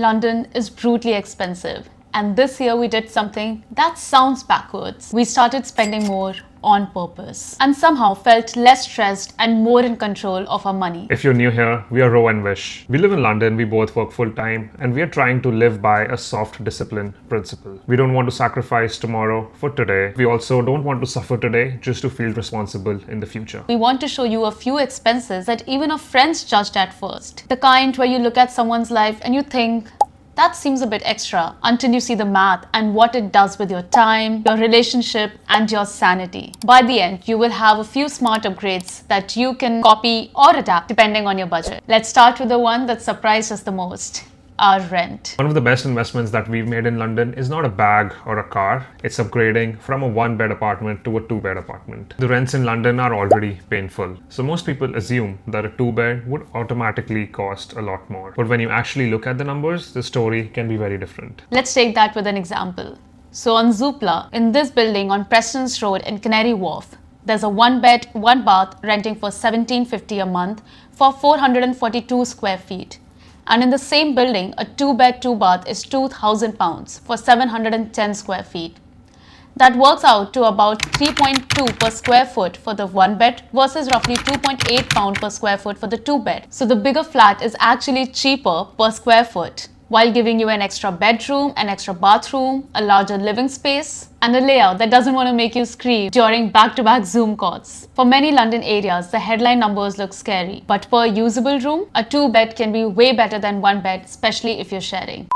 London is brutally expensive, and this year we did something that sounds backwards. We started spending more on purpose and somehow felt less stressed and more in control of our money. If you're new here, we are Ro and Vish. We live in London, we both work full-time, and we are trying to live by a soft discipline principle. We don't want to sacrifice tomorrow for today. We also don't want to suffer today just to feel responsible in the future. We want to show you a few expenses that even our friends judged at first. The kind where you look at someone's life and you think, that seems a bit extra, until you see the math and what it does with your time, your relationship, and your sanity. By the end, you will have a few smart upgrades that you can copy or adapt depending on your budget. Let's start with the one that surprised us the most. Our rent. One of the best investments that we've made in London is not a bag or a car. It's upgrading from a one-bed apartment to a two-bed apartment. The rents in London are already painful. So most people assume that a two-bed would automatically cost a lot more. But when you actually look at the numbers, the story can be very different. Let's take that with an example. So on Zoopla, in this building on Preston's Road in Canary Wharf, there's a one-bed, one-bath renting for $17.50 a month for 442 square feet. And in the same building, a two-bed, two-bath is £2,000 for 710 square feet. That works out to about 3.2 per square foot for the one bed versus roughly £2.8 per square foot for the two bed. So the bigger flat is actually cheaper per square foot, while giving you an extra bedroom, an extra bathroom, a larger living space, and a layout that doesn't want to make you scream during back-to-back Zoom calls. For many London areas, the headline numbers look scary, but per usable room, a two-bed can be way better than one bed, especially if you're sharing.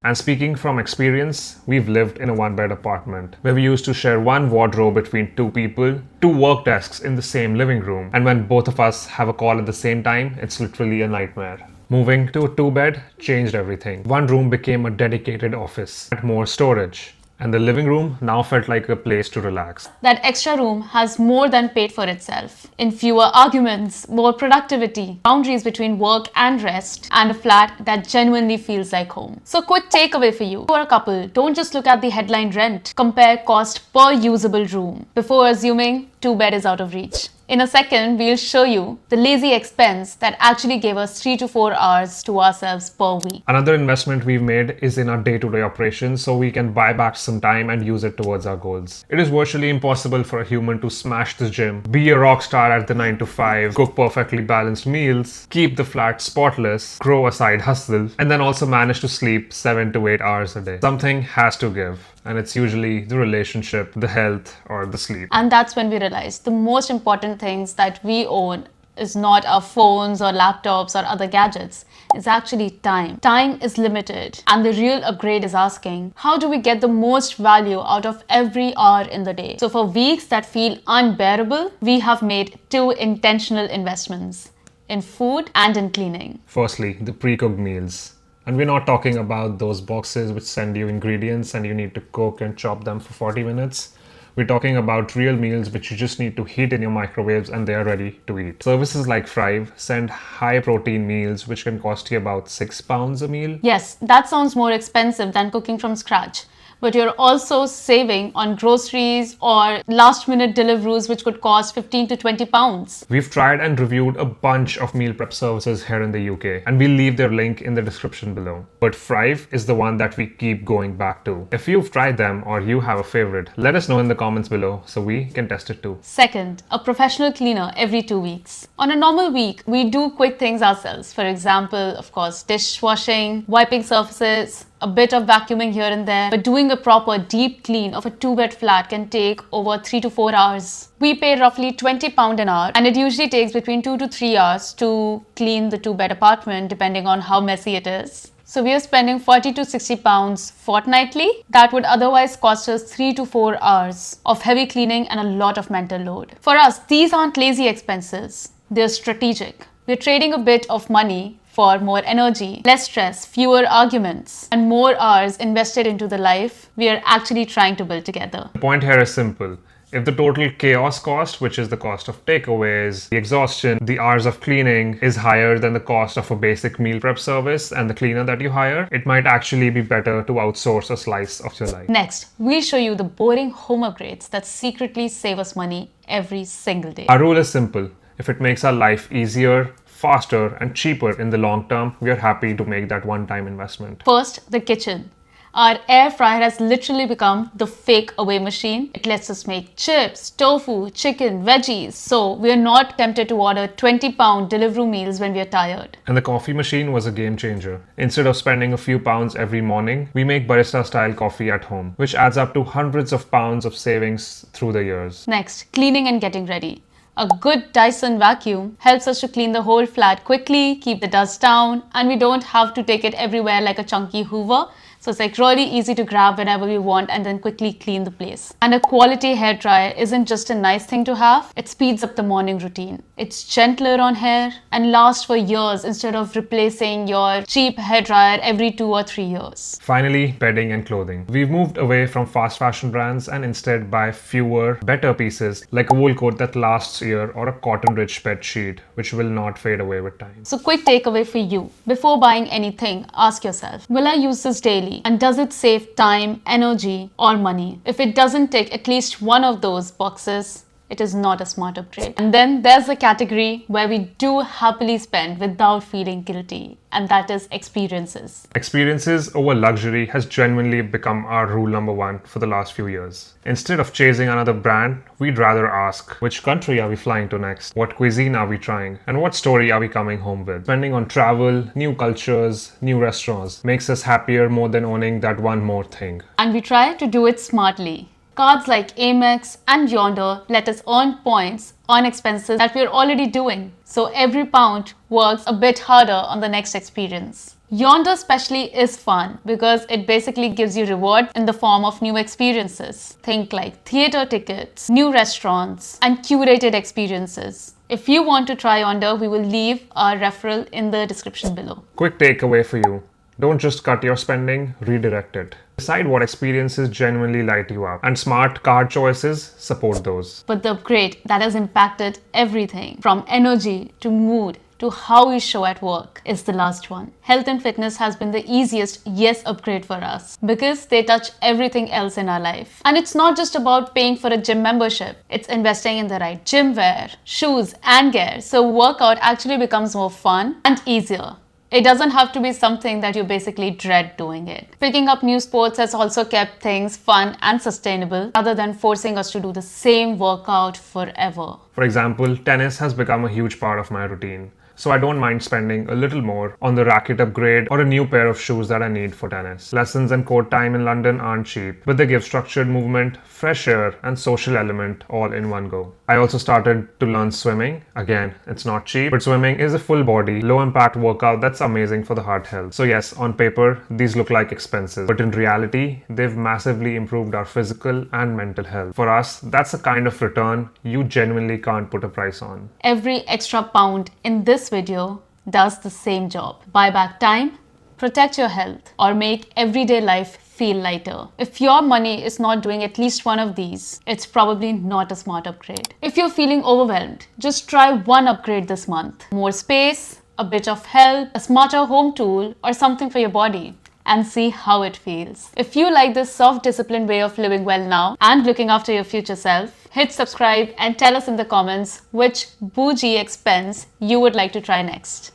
And speaking from experience, we've lived in a one-bed apartment where we used to share one wardrobe between two people, two work desks in the same living room, and when both of us have a call at the same time, it's literally a nightmare. Moving to a two-bed changed everything. One room became a dedicated office, and more storage. And the living room now felt like a place to relax. That extra room has more than paid for itself. In fewer arguments, more productivity, boundaries between work and rest, and a flat that genuinely feels like home. So quick takeaway for you. For a couple, don't just look at the headline rent. Compare cost per usable room before assuming two-bed is out of reach. In a second, we'll show you the lazy expense that actually gave us 3 to 4 hours to ourselves per week. Another investment we've made is in our day-to-day operations so we can buy back some time and use it towards our goals. It is virtually impossible for a human to smash the gym, be a rock star at the 9 to 5, cook perfectly balanced meals, keep the flat spotless, grow a side hustle, and then also manage to sleep 7 to 8 hours a day. Something has to give. And it's usually the relationship, the health, or the sleep. And that's when we realized the most important things that we own is not our phones or laptops or other gadgets. It's actually time. Time is limited. And the real upgrade is asking, how do we get the most value out of every hour in the day? So for weeks that feel unbearable, we have made 2 intentional investments in food and in cleaning. Firstly, the pre-cooked meals. And we're not talking about those boxes which send you ingredients and you need to cook and chop them for 40 minutes. We're talking about real meals which you just need to heat in your microwaves and they are ready to eat. Services like Thrive send high protein meals which can cost you about £6 a meal. Yes, that sounds more expensive than cooking from scratch. But you're also saving on groceries or last minute deliveries which could cost 15 to 20 pounds. We've tried and reviewed a bunch of meal prep services here in the UK and we'll leave their link in the description below. But Thrive is the one that we keep going back to. If you've tried them or you have a favorite, let us know in the comments below so we can test it too. Second, a professional cleaner every 2 weeks. On a normal week, we do quick things ourselves. For example, of course, dishwashing, wiping surfaces, a bit of vacuuming here and there, but doing a proper deep clean of a 2-bed flat can take over 3 to 4 hours. We pay roughly £20 an hour and it usually takes between 2 to 3 hours to clean the 2-bed apartment depending on how messy it is. So we are spending £40 to £60 fortnightly. That would otherwise cost us 3 to 4 hours of heavy cleaning and a lot of mental load. For us, these aren't lazy expenses. They're strategic. We're trading a bit of money for more energy, less stress, fewer arguments, and more hours invested into the life we are actually trying to build together. The point here is simple. If the total chaos cost, which is the cost of takeaways, the exhaustion, the hours of cleaning, is higher than the cost of a basic meal prep service and the cleaner that you hire, it might actually be better to outsource a slice of your life. Next, we'll show you the boring home upgrades that secretly save us money every single day. Our rule is simple. If it makes our life easier, faster, and cheaper in the long term, we are happy to make that one-time investment. First, the kitchen. Our air fryer has literally become the fake away machine. It lets us make chips, tofu, chicken, veggies. So we are not tempted to order 20-pound Deliveroo meals when we are tired. And the coffee machine was a game changer. Instead of spending a few pounds every morning, we make barista-style coffee at home, which adds up to hundreds of pounds of savings through the years. Next, cleaning and getting ready. A good Dyson vacuum helps us to clean the whole flat quickly, keep the dust down, and we don't have to take it everywhere like a chunky Hoover. So it's like really easy to grab whenever we want and then quickly clean the place. And a quality hair dryer isn't just a nice thing to have, it speeds up the morning routine. It's gentler on hair and lasts for years instead of replacing your cheap hair dryer every 2 or 3 years. Finally, bedding and clothing. We've moved away from fast fashion brands and instead buy fewer, better pieces like a wool coat that lasts a year or a cotton-rich bed sheet, which will not fade away with time. So quick takeaway for you. Before buying anything, ask yourself, will I use this daily? And does it save time, energy, or money? If it doesn't tick at least one of those boxes, it is not a smart upgrade. And then there's the category where we do happily spend without feeling guilty, and that is experiences. Experiences over luxury has genuinely become our rule number one for the last few years. Instead of chasing another brand, we'd rather ask, which country are we flying to next? What cuisine are we trying? And what story are we coming home with? Spending on travel, new cultures, new restaurants makes us happier more than owning that one more thing. And we try to do it smartly. Cards like Amex and Yonder let us earn points on expenses that we're already doing. So every pound works a bit harder on the next experience. Yonder especially is fun because it basically gives you rewards in the form of new experiences. Think like theater tickets, new restaurants, and curated experiences. If you want to try Yonder, we will leave our referral in the description below. Quick takeaway for you. Don't just cut your spending, redirect it. Decide what experiences genuinely light you up, and smart card choices support those. But the upgrade that has impacted everything from energy to mood to how we show at work is the last one. Health and fitness has been the easiest yes upgrade for us because they touch everything else in our life. And it's not just about paying for a gym membership. It's investing in the right gym wear, shoes and gear so workout actually becomes more fun and easier. It doesn't have to be something that you basically dread doing it. Picking up new sports has also kept things fun and sustainable rather than forcing us to do the same workout forever. For example, tennis has become a huge part of my routine. So I don't mind spending a little more on the racket upgrade or a new pair of shoes that I need for tennis. Lessons and court time in London aren't cheap, but they give structured movement, fresh air, and social element all in one go. I also started to learn swimming. Again, it's not cheap, but swimming is a full body, low impact workout that's amazing for the heart health. So yes, on paper, these look like expenses, but in reality, they've massively improved our physical and mental health. For us, that's a kind of return you genuinely can't put a price on. Every extra pound in this video does the same job. Buy back time, protect your health, or make everyday life feel lighter. If your money is not doing at least one of these, it's probably not a smart upgrade. If you're feeling overwhelmed, just try one upgrade this month. More space, a bit of help, a smarter home tool, or something for your bougie, and see how it feels. If you like this self-disciplined way of living well now and looking after your future self, hit subscribe and tell us in the comments which bougie expense you would like to try next.